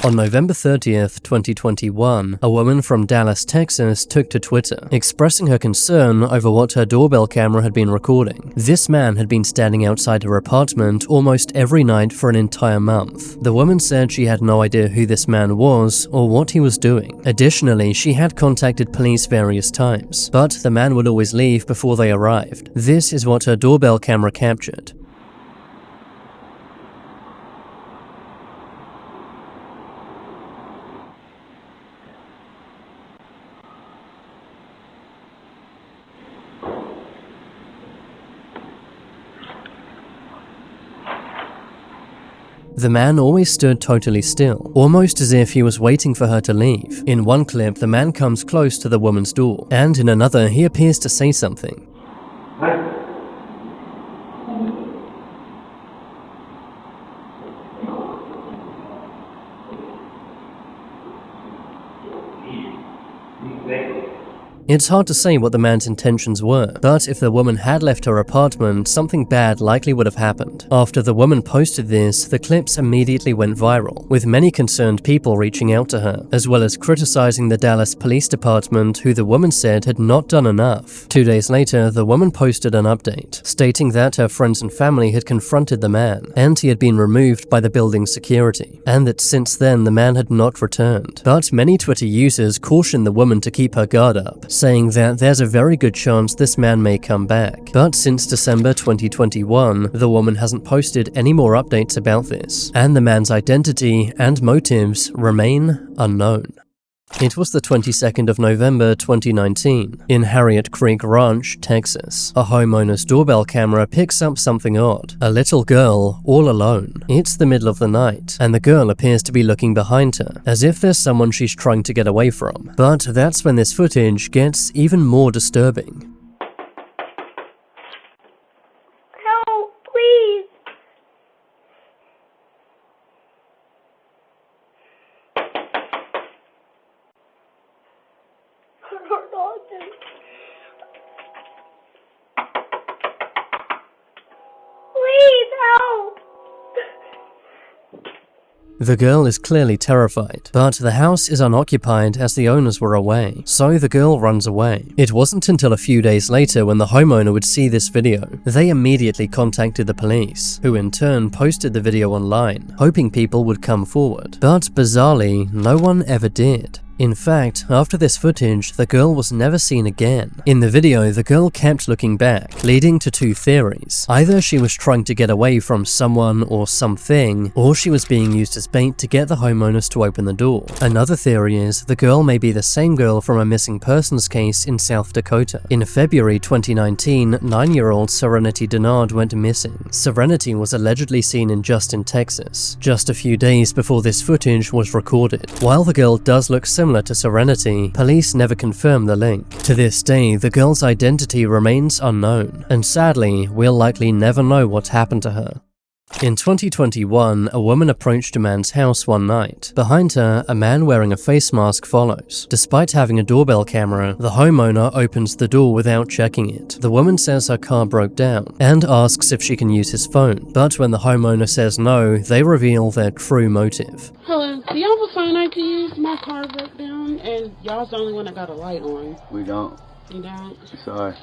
On November 30th, 2021, a woman from Dallas, Texas took to Twitter, expressing her concern over what her doorbell camera had been recording. This man had been standing outside her apartment almost every night for an entire month. The woman said she had no idea who this man was or what he was doing. Additionally, she had contacted police various times, but the man would always leave before they arrived. This is what her doorbell camera captured. The man always stood totally still, almost as if he was waiting for her to leave. In one clip, the man comes close to the woman's door, and in another, he appears to say something. It's hard to say what the man's intentions were, but if the woman had left her apartment, something bad likely would have happened. After the woman posted this, the clips immediately went viral, with many concerned people reaching out to her, as well as criticizing the Dallas Police Department, who the woman said had not done enough. 2 days later, the woman posted an update, stating that her friends and family had confronted the man, and he had been removed by the building's security, and that since then the man had not returned. But many Twitter users cautioned the woman to keep her guard up, saying that there's a very good chance this man may come back. But since December 2021, the woman hasn't posted any more updates about this, and the man's identity and motives remain unknown. It was the 22nd of November 2019. In Harriet Creek Ranch, Texas, a homeowner's doorbell camera picks up something odd. A little girl, all alone. It's the middle of the night, and the girl appears to be looking behind her, as if there's someone she's trying to get away from. But that's when this footage gets even more disturbing. Help, please! Please help! The girl is clearly terrified, but the house is unoccupied as the owners were away, so the girl runs away. It wasn't until a few days later when the homeowner would see this video. They immediately contacted the police, who in turn posted the video online, hoping people would come forward. But bizarrely, no one ever did. In fact, after this footage, the girl was never seen again. In the video, the girl kept looking back, leading to two theories. Either she was trying to get away from someone or something, or she was being used as bait to get the homeowners to open the door. Another theory is the girl may be the same girl from a missing persons case in South Dakota. In February 2019, 9-year-old Serenity Denard went missing. Serenity was allegedly seen in Justin, Texas, just a few days before this footage was recorded. While the girl does look similar to Serenity, police never confirmed the link. To this day, the girl's identity remains unknown, and sadly, we'll likely never know what happened to her. In 2021, a woman approached a man's house one night. Behind her, a man wearing a face mask follows. Despite having a doorbell camera, the homeowner opens the door without checking it. The woman says her car broke down and asks if she can use his phone, but when the homeowner says no, they reveal their true motive. Hello, do y'all have a phone I can use? My car broke down and y'all's the only one that got a light on. We don't. You don't? Sorry.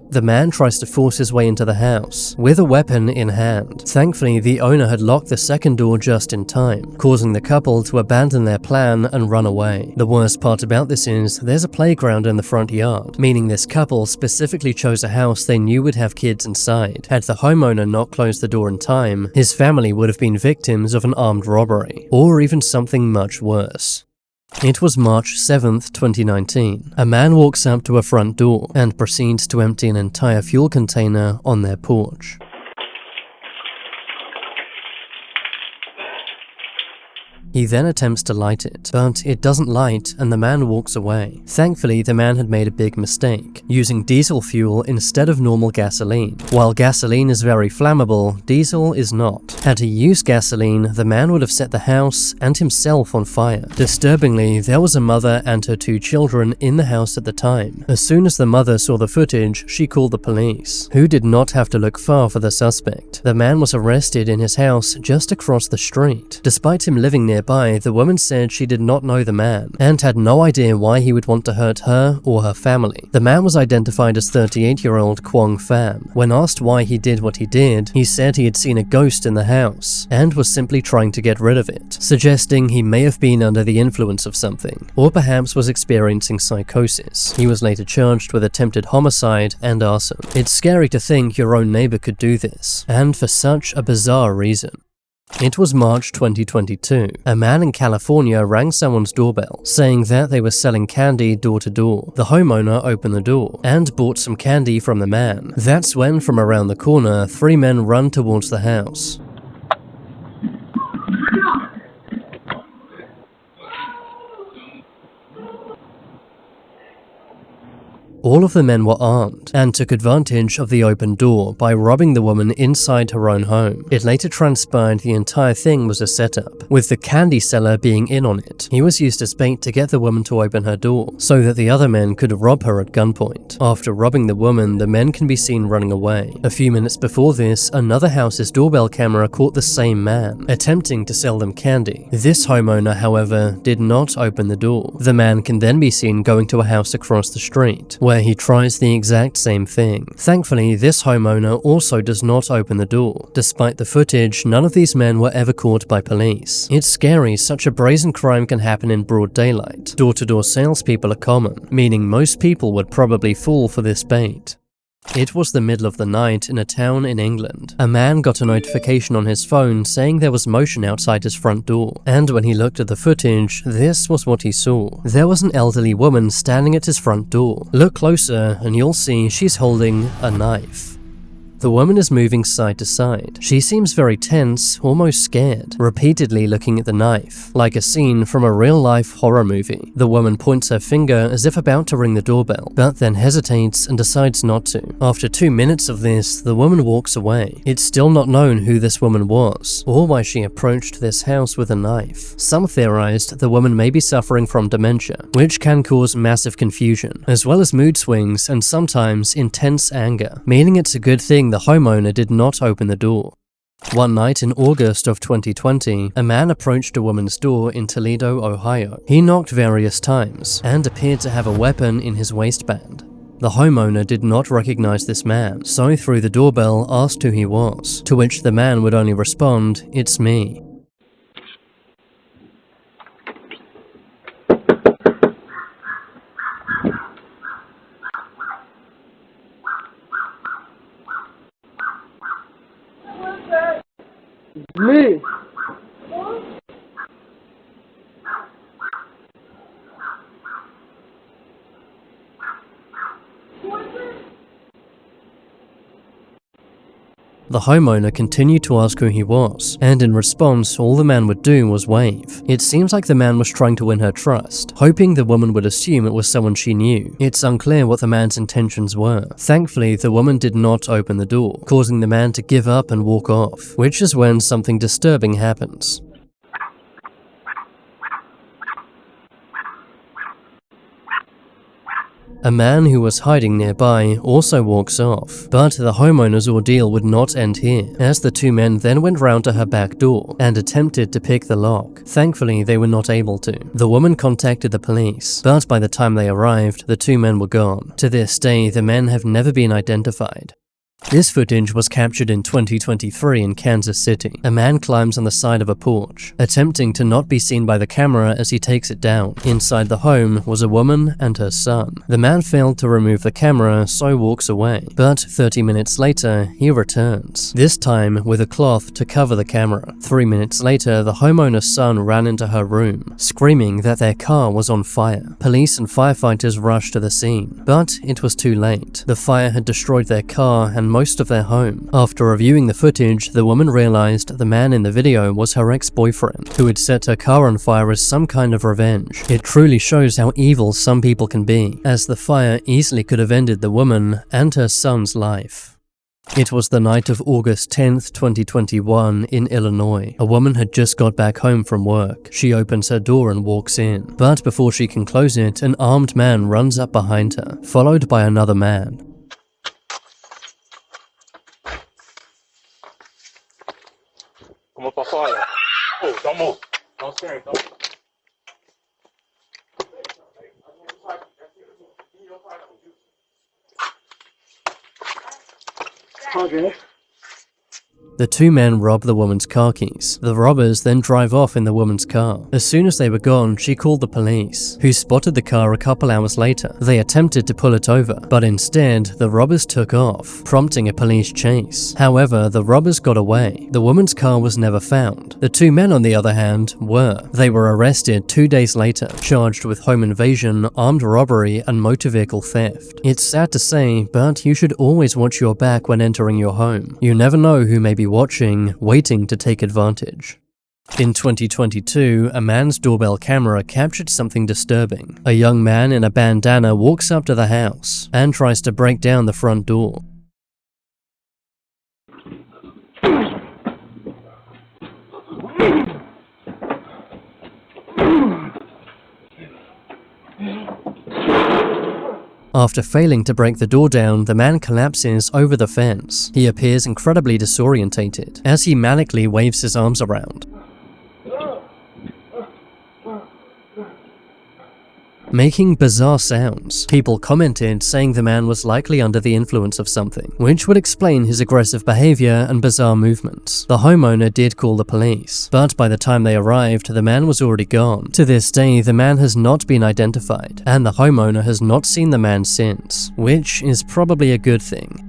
The man tries to force his way into the house, with a weapon in hand. Thankfully, the owner had locked the second door just in time, causing the couple to abandon their plan and run away. The worst part about this is, there's a playground in the front yard, meaning this couple specifically chose a house they knew would have kids inside. Had the homeowner not closed the door in time, his family would have been victims of an armed robbery, or even something much worse. It was March 7th, 2019. A man walks up to a front door and proceeds to empty an entire fuel container on their porch. He then attempts to light it, but it doesn't light and the man walks away. Thankfully, the man had made a big mistake, using diesel fuel instead of normal gasoline. While gasoline is very flammable, diesel is not. Had he used gasoline, the man would have set the house and himself on fire. Disturbingly, there was a mother and her 2 children in the house at the time. As soon as the mother saw the footage, she called the police, who did not have to look far for the suspect. The man was arrested in his house just across the street. Despite him living nearby, the woman said she did not know the man and had no idea why he would want to hurt her or her family. The man was identified as 38-year-old Kwong Pham. When asked why he did what he did, he said he had seen a ghost in the house and was simply trying to get rid of it, suggesting he may have been under the influence of something, or perhaps was experiencing psychosis. He was later charged with attempted homicide and arson. It's scary to think your own neighbor could do this, and for such a bizarre reason. It was March 2022. A man in California rang someone's doorbell, saying that they were selling candy door to door. The homeowner opened the door and bought some candy from the man. That's when, from around the corner, 3 men run towards the house. All of the men were armed and took advantage of the open door by robbing the woman inside her own home. It later transpired the entire thing was a setup, with the candy seller being in on it. He was used as bait to get the woman to open her door, so that the other men could rob her at gunpoint. After robbing the woman, the men can be seen running away. A few minutes before this, another house's doorbell camera caught the same man, attempting to sell them candy. This homeowner, however, did not open the door. The man can then be seen going to a house across the street, where he tries the exact same thing. Thankfully, this homeowner also does not open the door. Despite the footage, none of these men were ever caught by police. It's scary such a brazen crime can happen in broad daylight. Door-to-door salespeople are common, meaning most people would probably fall for this bait. It was the middle of the night in a town in England. A man got a notification on his phone saying there was motion outside his front door, and when he looked at the footage, this was what he saw. There was an elderly woman standing at his front door. Look closer and you'll see she's holding a knife. The woman is moving side to side. She seems very tense, almost scared, repeatedly looking at the knife, like a scene from a real-life horror movie. The woman points her finger as if about to ring the doorbell, but then hesitates and decides not to. After 2 minutes of this, the woman walks away. It's still not known who this woman was, or why she approached this house with a knife. Some theorized the woman may be suffering from dementia, which can cause massive confusion, as well as mood swings and sometimes intense anger, meaning it's a good thing the homeowner did not open the door. One night in August of 2020, a man approached a woman's door in Toledo, Ohio. He knocked various times and appeared to have a weapon in his waistband. The homeowner did not recognize this man, so through the doorbell asked who he was, to which the man would only respond, "It's me." Me. The homeowner continued to ask who he was, and in response, all the man would do was wave. It seems like the man was trying to win her trust, hoping the woman would assume it was someone she knew. It's unclear what the man's intentions were. Thankfully, the woman did not open the door, causing the man to give up and walk off, which is when something disturbing happens. A man who was hiding nearby also walks off, but the homeowner's ordeal would not end here, as the 2 men then went round to her back door and attempted to pick the lock. Thankfully, they were not able to. The woman contacted the police, but by the time they arrived, the 2 men were gone. To this day, the men have never been identified. This footage was captured in 2023 in Kansas City. A man climbs on the side of a porch, attempting to not be seen by the camera as he takes it down. Inside the home was a woman and her son. The man failed to remove the camera, so walks away. But 30 minutes later, he returns, this time with a cloth to cover the camera. 3 minutes later, the homeowner's son ran into her room, screaming that their car was on fire. Police and firefighters rushed to the scene, but it was too late. The fire had destroyed their car and most of their home. After reviewing the footage, the woman realized the man in the video was her ex-boyfriend, who had set her car on fire as some kind of revenge. It truly shows how evil some people can be, as the fire easily could have ended the woman and her son's life. It was the night of August 10th, 2021 in Illinois. A woman had just got back home from work. She opens her door and walks in, but before she can close it, an armed man runs up behind her, followed by another man. Como pra fora. Oh, don't move. Don't scream. Don't. Okay. The two men rob the woman's car keys. The robbers then drive off in the woman's car. As soon as they were gone, she called the police, who spotted the car a couple hours later. They attempted to pull it over, but instead, the robbers took off, prompting a police chase. However, the robbers got away. The woman's car was never found. The two men, on the other hand, were. They were arrested 2 days later, charged with home invasion, armed robbery, and motor vehicle theft. It's sad to say, but you should always watch your back when entering your home. You never know who may be watching, waiting to take advantage. In 2022, a man's doorbell camera captured something disturbing. A young man in a bandana walks up to the house and tries to break down the front door. After failing to break the door down, the man collapses over the fence. He appears incredibly disorientated as he manically waves his arms around, making bizarre sounds. People commented saying the man was likely under the influence of something, which would explain his aggressive behavior and bizarre movements. The homeowner did call the police, but by the time they arrived, the man was already gone. To this day, the man has not been identified, and the homeowner has not seen the man since, which is probably a good thing.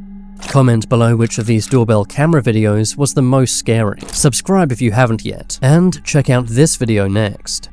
Comment below which of these doorbell camera videos was the most scary. Subscribe if you haven't yet, and check out this video next.